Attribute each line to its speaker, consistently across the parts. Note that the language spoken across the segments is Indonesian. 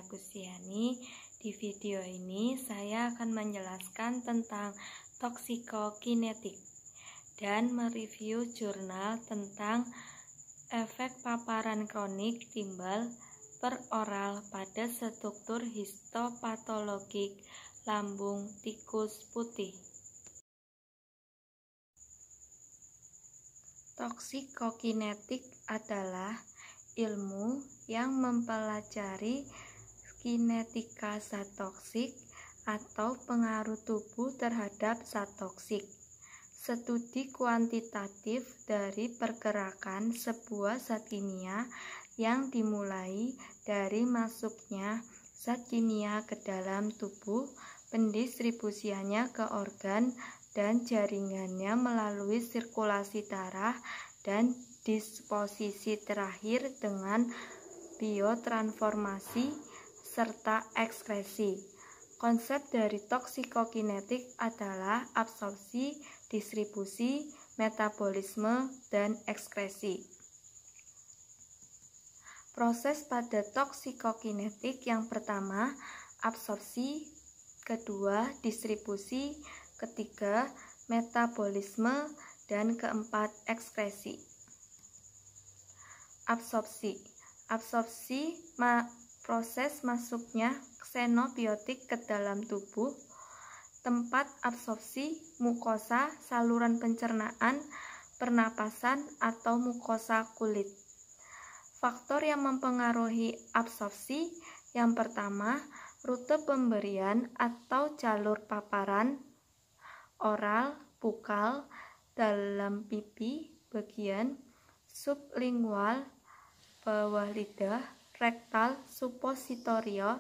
Speaker 1: Gustiani. Di video ini saya akan menjelaskan tentang toksikokinetik dan mereview jurnal tentang efek paparan kronik timbal peroral pada struktur histopatologik lambung tikus putih. Toksikokinetik adalah ilmu yang mempelajari kinetika zat toksik atau pengaruh tubuh terhadap zat toksik. Studi kuantitatif dari pergerakan sebuah zat kimia yang dimulai dari masuknya zat kimia ke dalam tubuh, pendistribusiannya ke organ, dan jaringannya melalui sirkulasi darah dan disposisi terakhir dengan biotransformasi serta ekskresi. Konsep dari toksikokinetik adalah absorpsi, distribusi, metabolisme, dan ekskresi. Proses pada toksikokinetik yang pertama, absorpsi, kedua, distribusi, ketiga, metabolisme, dan keempat, ekskresi. Absorpsi proses masuknya xenobiotik ke dalam tubuh. Tempat absorpsi mukosa, saluran pencernaan, pernapasan, atau mukosa kulit. Faktor yang mempengaruhi absorpsi yang pertama, rute pemberian atau jalur paparan oral, bukal, dalam pipi, bagian sublingual, bawah lidah, rektal, supositorio,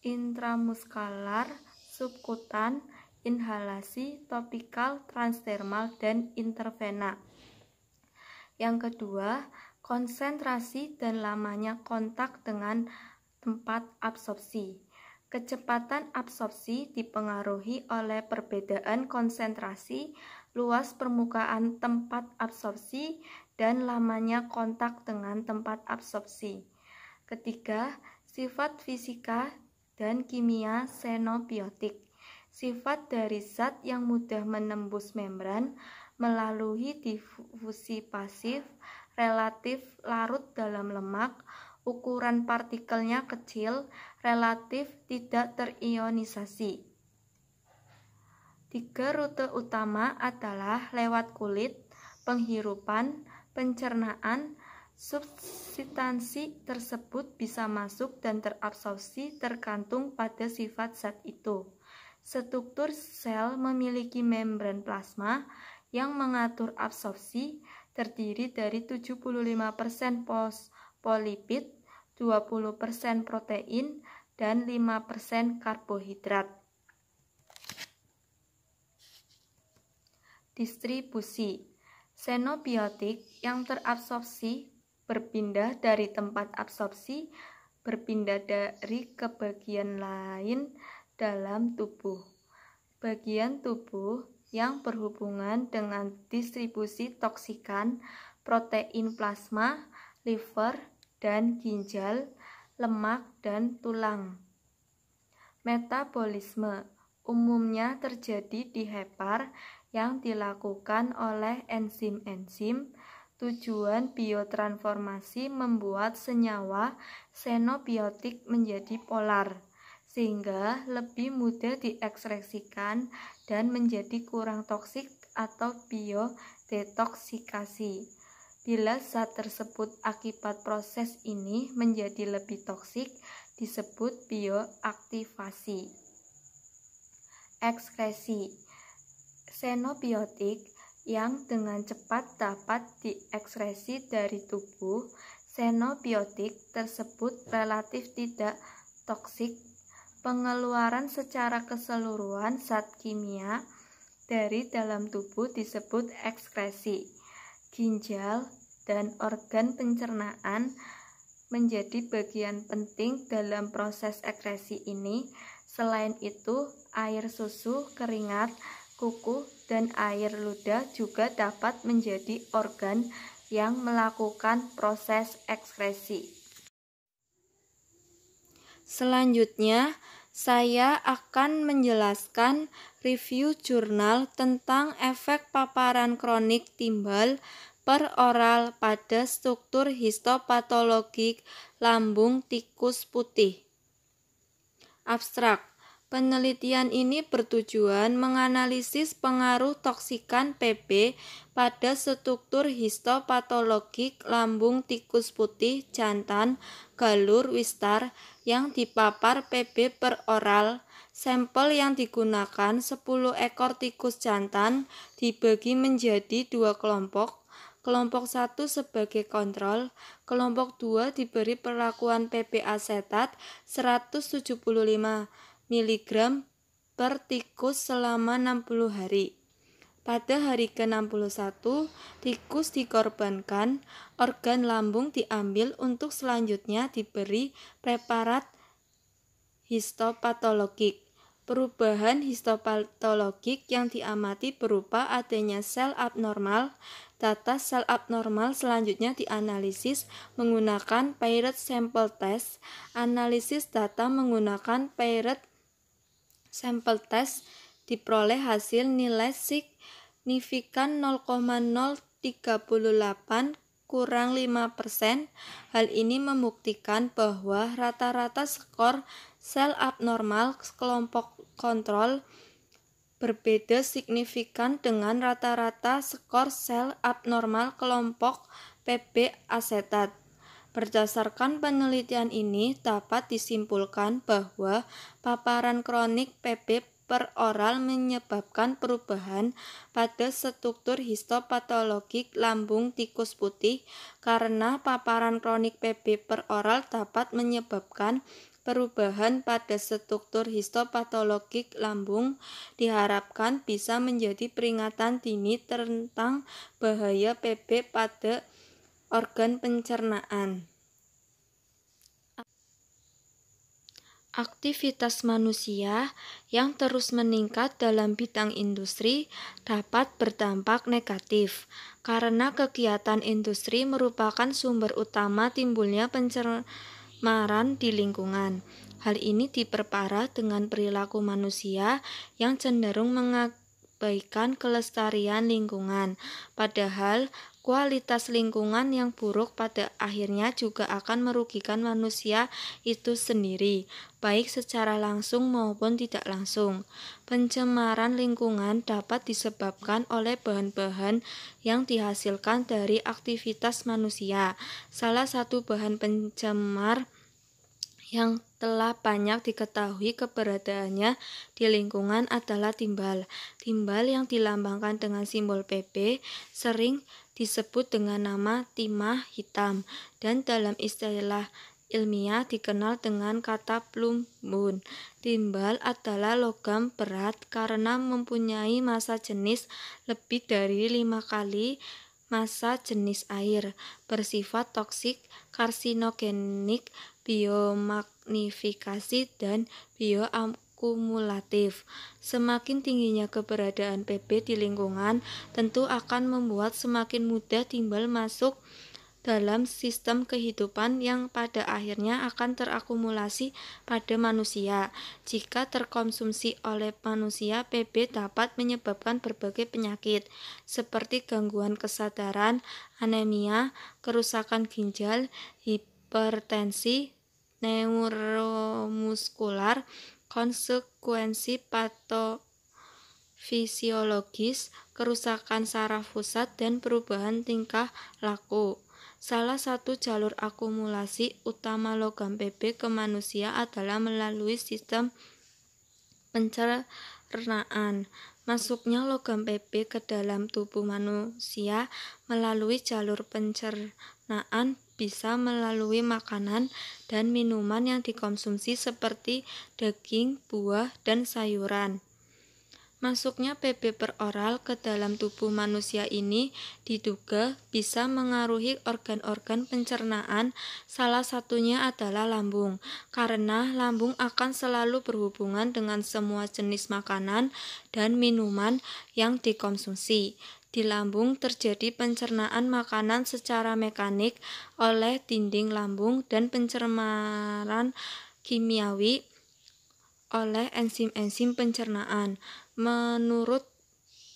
Speaker 1: intramuskular, subkutan, inhalasi, topikal, transdermal, dan intervena. Yang kedua, konsentrasi dan lamanya kontak dengan tempat absorpsi. Kecepatan absorpsi dipengaruhi oleh perbedaan konsentrasi, luas permukaan tempat absorpsi, dan lamanya kontak dengan tempat absorpsi. Ketiga, sifat fisika dan kimia xenobiotik. Sifat dari zat yang mudah menembus membran, melalui difusi pasif, relatif larut dalam lemak, ukuran partikelnya kecil, relatif tidak terionisasi. 3 rute utama adalah lewat kulit, penghirupan, pencernaan. Substansi tersebut bisa masuk dan terabsorpsi tergantung pada sifat zat itu. Struktur sel memiliki membran plasma yang mengatur absorpsi, terdiri dari 75% fosfolipid, 20% protein, dan 5% karbohidrat. Distribusi. Xenobiotik yang terabsorpsi berpindah dari tempat absorpsi, berpindah dari ke bagian lain dalam tubuh. Bagian tubuh yang berhubungan dengan distribusi toksikan, protein plasma, liver dan ginjal, lemak dan tulang. Metabolisme umumnya terjadi di hepar yang dilakukan oleh enzim-enzim. Tujuan biotransformasi membuat senyawa xenobiotik menjadi polar, sehingga lebih mudah diekspresikan dan menjadi kurang toksik atau biodetoksikasi. Bila zat tersebut akibat proses ini menjadi lebih toksik, disebut bioaktivasi. Ekskresi. Xenobiotik yang dengan cepat dapat diekskresi dari tubuh. Xenobiotik tersebut relatif tidak toksik. Pengeluaran secara keseluruhan zat kimia dari dalam tubuh disebut ekskresi. Ginjal dan organ pencernaan menjadi bagian penting dalam proses ekskresi ini. Selain itu, air susu, keringat, kuku, dan air ludah juga dapat menjadi organ yang melakukan proses ekskresi. Selanjutnya, saya akan menjelaskan review jurnal tentang efek paparan kronik timbal peroral pada struktur histopatologik lambung tikus putih. Abstrak. Penelitian ini bertujuan menganalisis pengaruh toksikan Pb pada struktur histopatologik lambung tikus putih jantan galur Wistar yang dipapar Pb peroral. Sampel yang digunakan 10 ekor tikus jantan dibagi menjadi 2 kelompok. Kelompok 1 sebagai kontrol, kelompok 2 diberi perlakuan Pb asetat 175 mg per tikus selama 60 hari. Pada hari ke-61, tikus dikorbankan, organ lambung diambil untuk selanjutnya diberi preparat histopatologik. Perubahan histopatologik yang diamati berupa adanya sel abnormal. Data sel abnormal selanjutnya dianalisis menggunakan paired sample test. Analisis data menggunakan paired sample test diperoleh hasil nilai signifikan 0,038 kurang 5%. Hal ini membuktikan bahwa rata-rata skor sel abnormal kelompok kontrol berbeda signifikan dengan rata-rata skor sel abnormal kelompok Pb asetat. Berdasarkan penelitian ini dapat disimpulkan bahwa paparan kronik Pb peroral menyebabkan perubahan pada struktur histopatologik lambung tikus putih. Karena paparan kronik Pb peroral dapat menyebabkan perubahan pada struktur histopatologik lambung, diharapkan bisa menjadi peringatan dini tentang bahaya Pb pada organ pencernaan. Aktivitas manusia yang terus meningkat dalam bidang industri dapat berdampak negatif, karena kegiatan industri merupakan sumber utama timbulnya pencemaran di lingkungan. Hal ini diperparah dengan perilaku manusia yang cenderung mengabaikan kelestarian lingkungan, padahal kualitas lingkungan yang buruk pada akhirnya juga akan merugikan manusia itu sendiri, baik secara langsung maupun tidak langsung. Pencemaran lingkungan dapat disebabkan oleh bahan-bahan yang dihasilkan dari aktivitas manusia. Salah satu bahan pencemar yang telah banyak diketahui keberadaannya di lingkungan adalah timbal. Timbal yang dilambangkan dengan simbol Pb sering disebut dengan nama timah hitam dan dalam istilah ilmiah dikenal dengan kata plumbun. Timbal adalah logam berat karena mempunyai massa jenis lebih dari 5 kali massa jenis air, bersifat toksik, karsinogenik, biomagnifikasi, dan bioakumulatif. Semakin tingginya keberadaan Pb di lingkungan tentu akan membuat semakin mudah timbal masuk dalam sistem kehidupan yang pada akhirnya akan terakumulasi pada manusia. Jika terkonsumsi oleh manusia, Pb dapat menyebabkan berbagai penyakit seperti gangguan kesadaran, anemia, kerusakan ginjal, hipertensi, neuromuskular, konsekuensi patofisiologis, kerusakan saraf pusat, dan perubahan tingkah laku. Salah satu jalur akumulasi utama logam Pb ke manusia adalah melalui sistem pencernaan. Masuknya logam Pb ke dalam tubuh manusia melalui jalur pencernaan bisa melalui makanan dan minuman yang dikonsumsi seperti daging, buah, dan sayuran. Masuknya Pb peroral ke dalam tubuh manusia ini diduga bisa mengaruhi organ-organ pencernaan, salah satunya adalah lambung, karena lambung akan selalu berhubungan dengan semua jenis makanan dan minuman yang dikonsumsi. Di lambung terjadi pencernaan makanan secara mekanik oleh dinding lambung dan pencemaran kimiawi oleh enzim-enzim pencernaan. Menurut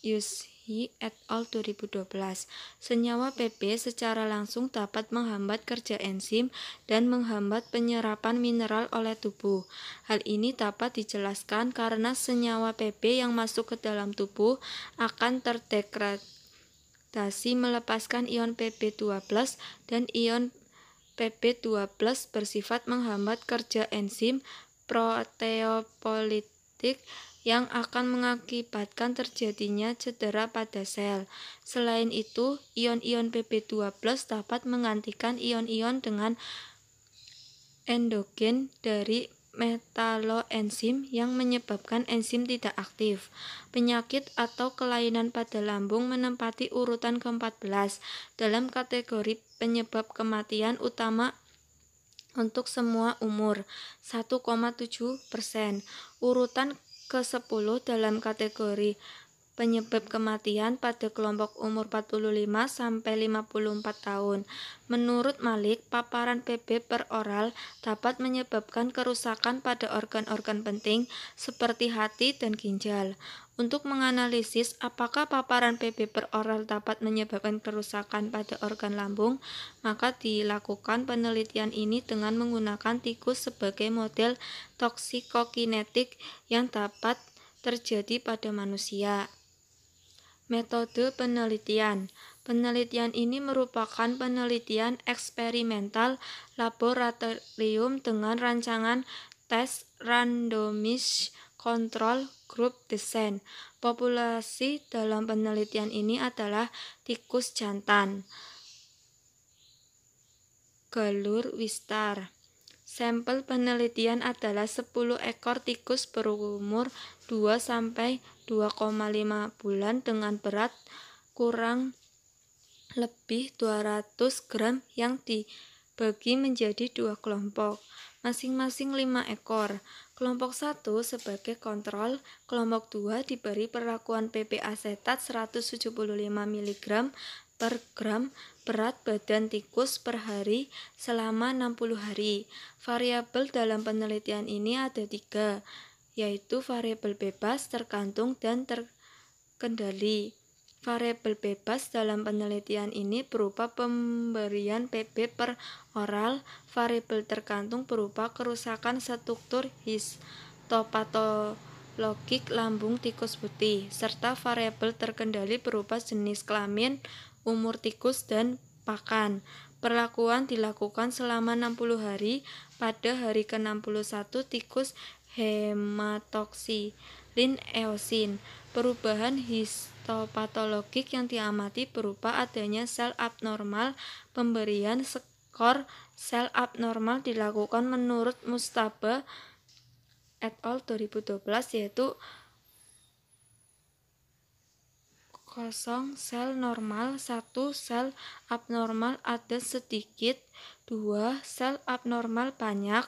Speaker 1: Yushi et al. 2012, senyawa Pp secara langsung dapat menghambat kerja enzim dan menghambat penyerapan mineral oleh tubuh. Hal ini dapat dijelaskan karena senyawa Pp yang masuk ke dalam tubuh akan terdegradasi melepaskan ion Pp2+, dan ion Pp2+ bersifat menghambat kerja enzim proteopolitik yang akan mengakibatkan terjadinya cedera pada sel. Selain itu, ion-ion Pp2+ dapat menggantikan ion-ion dengan endogen dari metaloenzim yang menyebabkan enzim tidak aktif. Penyakit atau kelainan pada lambung menempati urutan ke-14 dalam kategori penyebab kematian utama untuk semua umur, 1,7%. Urutan ke-10 dalam kategori penyebab kematian pada kelompok umur 45-54 tahun. Menurut Malik, paparan Pp per oral dapat menyebabkan kerusakan pada organ-organ penting seperti hati dan ginjal. Untuk menganalisis apakah paparan Pp per oral dapat menyebabkan kerusakan pada organ lambung, maka dilakukan penelitian ini dengan menggunakan tikus sebagai model toksikokinetik yang dapat terjadi pada manusia. Metode penelitian. Penelitian ini merupakan penelitian eksperimental laboratorium dengan rancangan tes randomized control group design. Populasi dalam penelitian ini adalah tikus jantan, galur wistar. Sampel penelitian adalah 10 ekor tikus berumur 2-2,5 bulan dengan berat kurang lebih 200 gram yang dibagi menjadi 2 kelompok, masing-masing 5 ekor. Kelompok 1 sebagai kontrol, kelompok 2 diberi perlakuan PP asetat 175 mg per gram berat badan tikus per hari selama 60 hari. Variabel dalam penelitian ini ada 3, yaitu variabel bebas, tergantung, dan terkendali. Variabel bebas dalam penelitian ini berupa pemberian Pp per oral, variabel tergantung berupa kerusakan struktur histopatologik lambung tikus putih, serta variabel terkendali berupa jenis kelamin, umur tikus, dan pakan. Perlakuan dilakukan selama 60 hari. Pada hari ke-61 tikus hematoksilin eosin. Perubahan histopatologik yang diamati berupa adanya sel abnormal. Pemberian skor sel abnormal dilakukan menurut Mustaba et al. 2012, yaitu 0 sel normal, 1 sel abnormal ada sedikit, 2 sel abnormal banyak.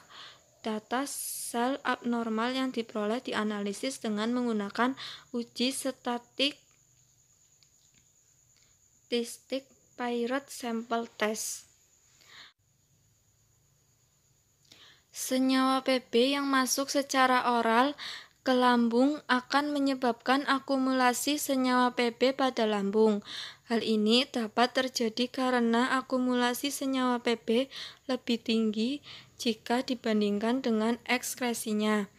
Speaker 1: Data sel abnormal yang diperoleh dianalisis dengan menggunakan uji statistik Piret Sample Test. Senyawa Pb yang masuk secara oral ke lambung akan menyebabkan akumulasi senyawa Pb pada lambung. Hal ini dapat terjadi karena akumulasi senyawa Pb lebih tinggi jika dibandingkan dengan ekskresinya.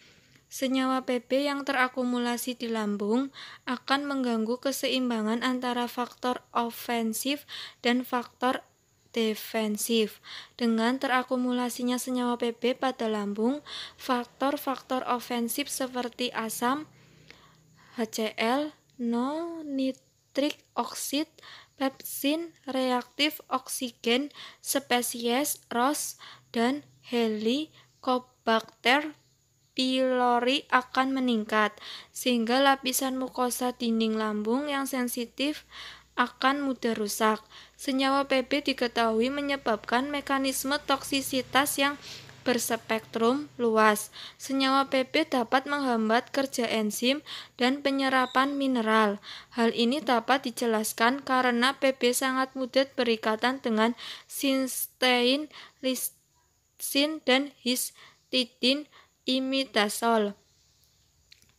Speaker 1: Senyawa Pb yang terakumulasi di lambung akan mengganggu keseimbangan antara faktor ofensif dan faktor defensif. Dengan terakumulasinya senyawa Pb pada lambung, faktor-faktor ofensif seperti asam, HCl, no-nitric oxide, pepsin, reaktif oksigen, spesies ROS, dan Helicobacter pylori akan meningkat, sehingga lapisan mukosa dinding lambung yang sensitif akan mudah rusak. Senyawa Pb diketahui menyebabkan mekanisme toksisitas yang berspektrum luas. Senyawa Pb dapat menghambat kerja enzim dan penyerapan mineral. Hal ini dapat dijelaskan karena Pb sangat mudah berikatan dengan sistein, lisin, dan histidine. histidin imidazol.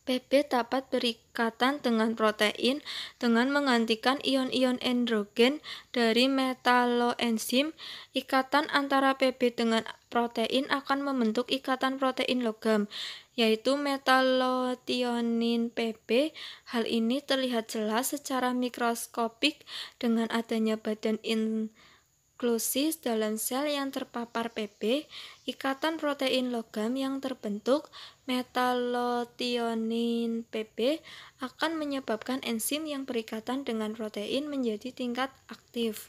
Speaker 1: Pb dapat berikatan dengan protein dengan menggantikan ion-ion endrogen dari metaloenzim. Ikatan antara Pb dengan protein akan membentuk ikatan protein logam, yaitu metalothionin Pb. Hal ini terlihat jelas secara mikroskopik dengan adanya badan inklusi dalam sel yang terpapar Pb. Ikatan protein logam yang terbentuk metalothionin Pb akan menyebabkan enzim yang berikatan dengan protein menjadi tingkat aktif.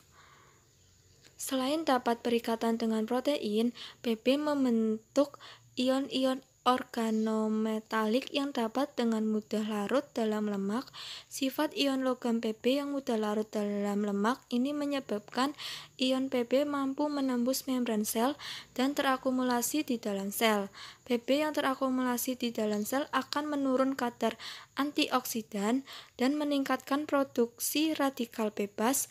Speaker 1: Selain dapat berikatan dengan protein, Pb membentuk ion-ion organometalik yang dapat dengan mudah larut dalam lemak. Sifat ion logam Pb yang mudah larut dalam lemak ini menyebabkan ion Pb mampu menembus membran sel dan terakumulasi di dalam sel. Pb yang terakumulasi di dalam sel akan menurun kadar antioksidan dan meningkatkan produksi radikal bebas.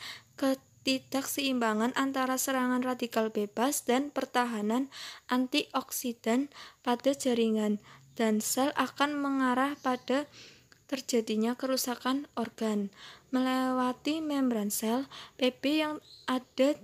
Speaker 1: Ketidakseimbangan antara serangan radikal bebas dan pertahanan antioksidan pada jaringan dan sel akan mengarah pada terjadinya kerusakan organ. Melewati membran sel, Pb yang ada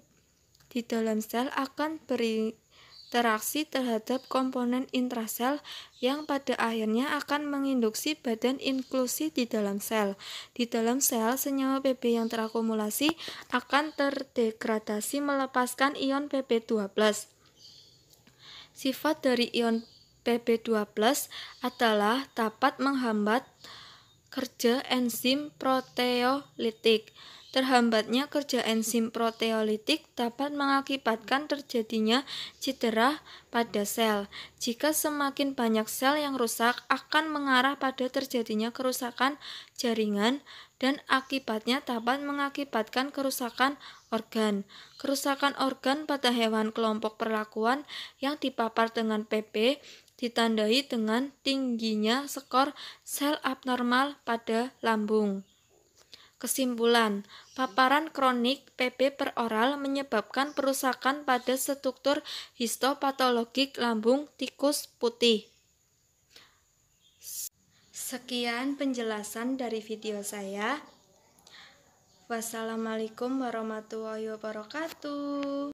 Speaker 1: di dalam sel akan berinteraksi terhadap komponen intrasel yang pada akhirnya akan menginduksi badan inklusi di dalam sel. Di dalam sel, senyawa Pb yang terakumulasi akan terdegradasi melepaskan ion Pb2+. Sifat dari ion Pb2+ adalah dapat menghambat kerja enzim proteolitik. Terhambatnya kerja enzim proteolitik dapat mengakibatkan terjadinya cedera pada sel. Jika semakin banyak sel yang rusak, akan mengarah pada terjadinya kerusakan jaringan dan akibatnya dapat mengakibatkan kerusakan organ. Kerusakan organ pada hewan kelompok perlakuan yang dipapar dengan Pb ditandai dengan tingginya skor sel abnormal pada lambung. Kesimpulan, paparan kronik Pb per oral menyebabkan perusakan pada struktur histopatologik lambung tikus putih. Sekian penjelasan dari video saya. Wassalamualaikum warahmatullahi wabarakatuh.